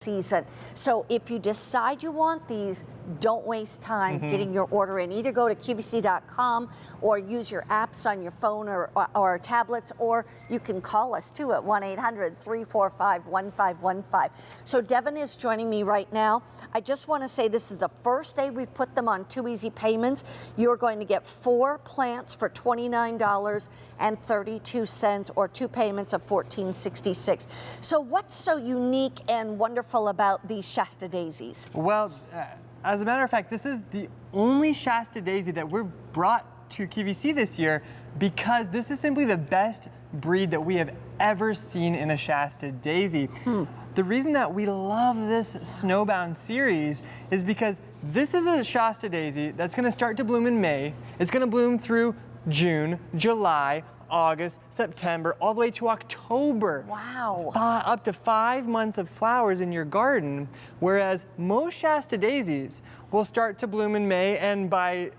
season. So if you decide you want these, don't waste time getting your order in. Either go to QVC.com or use your apps on your phone or tablets, or you can call us too at 1-800-345-1515. So Devin is joining me right now. I just want to say this is the first day we've put them on 2 easy payments. You're going to get 4 plants for $29.32 or 2 payments of $14.66. So what's so unique and wonderful about these Shasta daisies? Well, as a matter of fact, this is the only Shasta daisy that we're brought to QVC this year because this is simply the best breed that we have ever seen in a Shasta daisy. The reason that we love this Snowbound series is because this is a Shasta daisy that's going to start to bloom in May. It's going to bloom through June, July, August, September, all the way to October. Wow. Up to 5 months of flowers in your garden, whereas most Shasta daisies will start to bloom in May, and by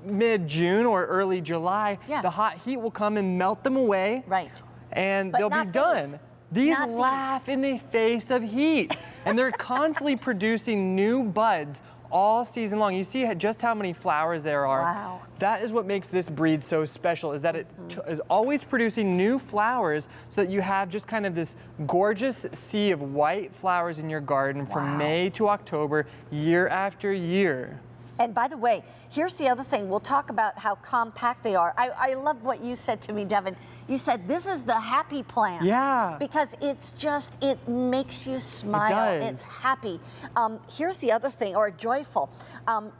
mid-June or early July, the hot heat will come and melt them away. Right. And But they'll be done. These laugh in the face of heat, and they're constantly producing new buds all season long. You see just how many flowers there are. Wow. That is what makes this breed so special, is that it is always producing new flowers so that you have just kind of this gorgeous sea of white flowers in your garden from May to October, year after year. And by the way, here's the other thing. We'll talk about how compact they are. I love what you said to me, Devin. You said this is the happy plant. Yeah. Because it's just, it makes you smile. It does. It's happy. Here's the other thing, or joyful.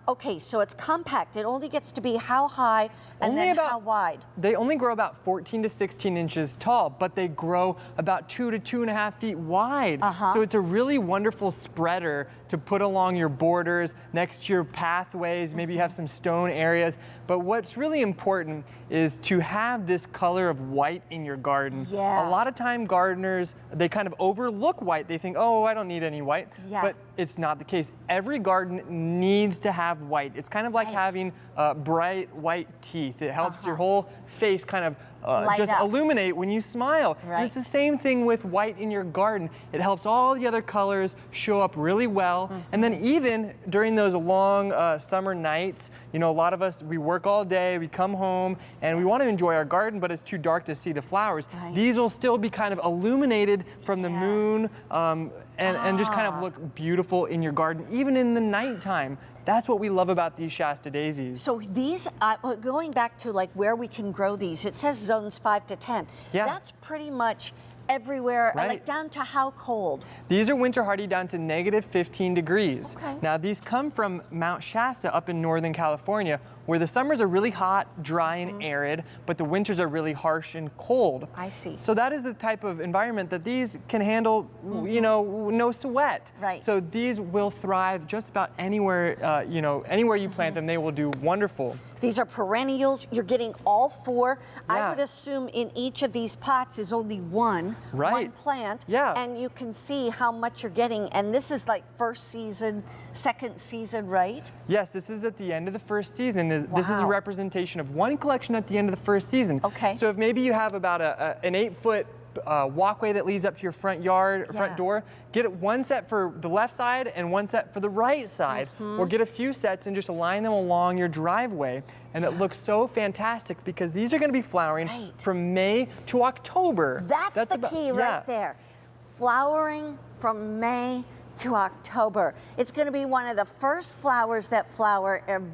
Okay, so it's compact. It only gets to be how high and then how wide? They only grow about 14 to 16 inches tall, but they grow about 2 to 2.5 feet wide. So it's a really wonderful spreader to put along your borders, next to your pathways. Maybe you have some stone areas. But what's really important is to have this color of white in your garden. Yeah. A lot of time gardeners, they kind of overlook white. They think, oh, I don't need any white. But it's not the case. Every garden needs to have white. It's kind of like having bright white teeth. It helps your whole face kind of just illuminate when you smile. And it's the same thing with white in your garden. It helps all the other colors show up really well. And then even during those long summer nights, you know, a lot of us, we work all day, we come home, and we want to enjoy our garden, but it's too dark to see the flowers. These will still be kind of illuminated from the moon and just kind of look beautiful in your garden, even in the nighttime. That's what we love about these Shasta daisies. So these, going back to like where we can grow these, it says zones 5 to 10. That's pretty much everywhere, like down to how cold? These are winter hardy down to -15 degrees. Now these come from Mount Shasta up in Northern California, where the summers are really hot, dry, and arid, but the winters are really harsh and cold. I see. So that is the type of environment that these can handle, you know, no sweat. So these will thrive just about anywhere, you know, anywhere you plant them, they will do wonderful. These are perennials. You're getting all 4. I would assume in each of these pots is only one plant. And you can see how much you're getting. And this is like first season, second season, right? Yes, this is at the end of the first season. This is a representation of one collection at the end of the first season. So if maybe you have about an 8-foot walkway that leads up to your front yard, front door, get one set for the left side and one set for the right side, or get a few sets and just align them along your driveway. And it looks so fantastic because these are going to be flowering from May to October. That's the key right there. Flowering from May to October. It's going to be one of the first flowers that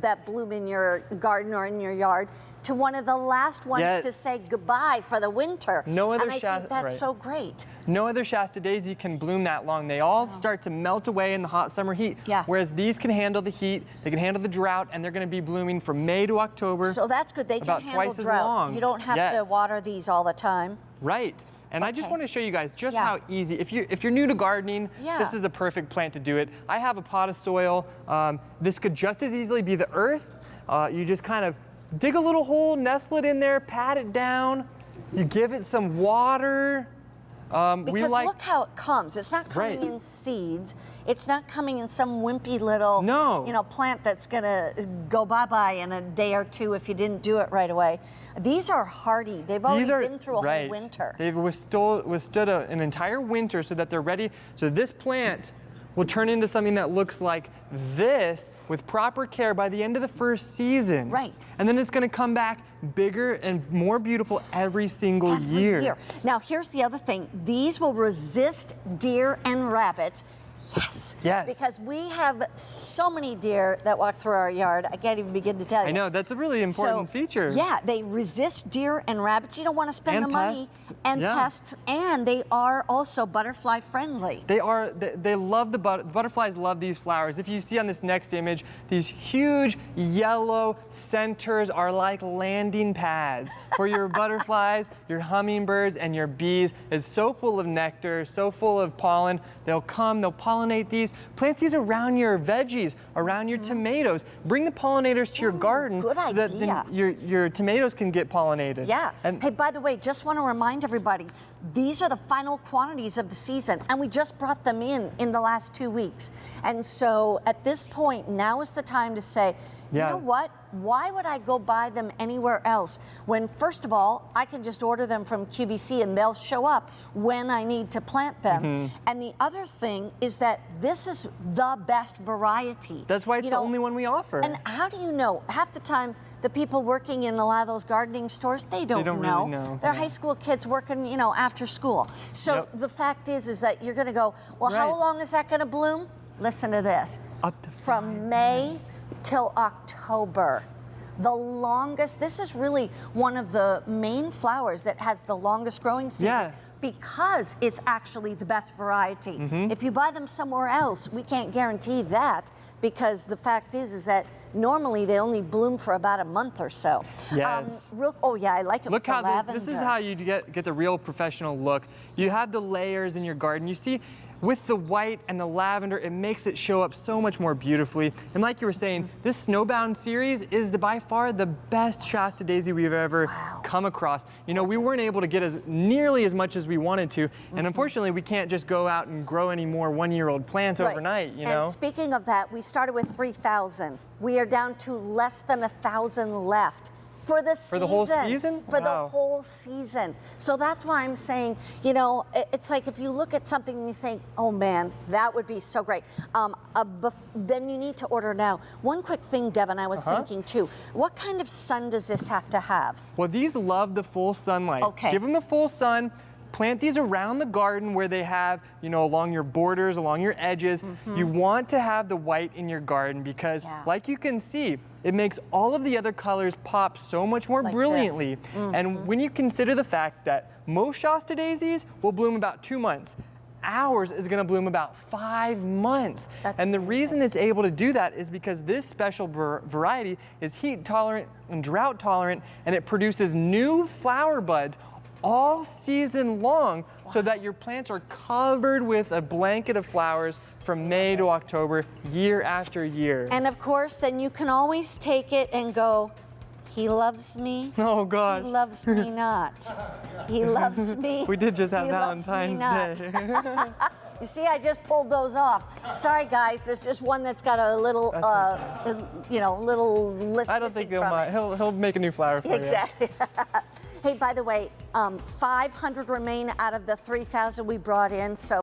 that bloom in your garden or in your yard, to one of the last ones to say goodbye for the winter. No other and I think that's so great. No other Shasta daisy can bloom that long. They all start to melt away in the hot summer heat. Whereas these can handle the heat, they can handle the drought, and they're going to be blooming from May to October. So that's good. They can handle drought. You don't have to water these all the time. And I just want to show you guys just how easy, if you're new to gardening, this is a perfect plant to do it. I have a pot of soil. This could just as easily be the earth. You just kind of dig a little hole, nestle it in there, pat it down. You give it some water. Because look how it comes. It's not coming in seeds. It's not coming in some wimpy little, plant that's gonna go bye-bye in a day or two if you didn't do it right away. These are hardy. They've already been through a whole winter. They've withstood an entire winter so that they're ready. So this plant will turn into something that looks like this with proper care by the end of the first season. Right. And then it's going to come back bigger and more beautiful every single year. Now, here's the other thing. These will resist deer and rabbits. Yes. Yes. Because we have so many deer that walk through our yard. I can't even begin to tell you. I know, that's a really important feature. Yeah, they resist deer and rabbits. You don't want to spend the money. And pests. And they are also butterfly friendly. They are, they love the butterflies love these flowers. If you see on this next image, these huge yellow centers are like landing pads for your butterflies, your hummingbirds, and your bees. It's so full of nectar, so full of pollen. They'll come, they'll pollinate these. Plant these around your veggies, around your tomatoes. Bring the pollinators to your garden. Good idea. So that your tomatoes can get pollinated. Yeah. And hey, by the way, just want to remind everybody, these are the final quantities of the season, and we just brought them in the last 2 weeks. And so at this point, now is the time to say, you know what? Why would I go buy them anywhere else when, first of all, I can just order them from QVC and they'll show up when I need to plant them. And the other thing is that this is the best variety. That's why it's the only one we offer. And how do you know? Half the time, the people working in a lot of those gardening stores, they don't know. Really know. They're high school kids working, after school. So the fact is that you're going to go, well, how long is that going to bloom? Listen to this. Up to from May till October. The longest, this is really one of the main flowers that has the longest growing season because it's actually the best variety. If you buy them somewhere else, we can't guarantee that because the fact is that normally they only bloom for about a month or so. Yes. I like it. Look with how the lavender. this is how you get the real professional look. You have the layers in your garden. You see, with the white and the lavender, it makes it show up so much more beautifully. And like you were saying, this Snowbound series is by far the best Shasta daisy we've ever come across. We weren't able to get nearly as much as we wanted to, and unfortunately, we can't just go out and grow any more one-year-old plants overnight. And speaking of that, we started with 3,000. We are down to less than 1,000 left. For the season. For the whole season? For the whole season. So that's why I'm saying, it's like if you look at something and you think, oh man, that would be so great, then you need to order now. One quick thing, Devin, I was thinking too. What kind of sun does this have to have? Well, these love the full sunlight. Okay. Give them the full sun. Plant these around the garden where they have, along your borders, along your edges. You want to have the white in your garden because, like you can see, it makes all of the other colors pop so much more brilliantly. And when you consider the fact that most Shasta daisies will bloom about 2 months, ours is going to bloom about 5 months. And the reason it's able to do that is because this special variety is heat tolerant and drought tolerant, and it produces new flower buds all season long so that your plants are covered with a blanket of flowers from May to October, year after year. And of course, then you can always take it and go, he loves me. Oh God. He loves me not. He loves me. We did just have Valentine's Day. You see, I just pulled those off. Sorry, guys. There's just one that's got a little, little list. I don't think he'll make a new flower for you. Exactly. Hey, by the way, 500 remain out of the 3,000 we brought in, so.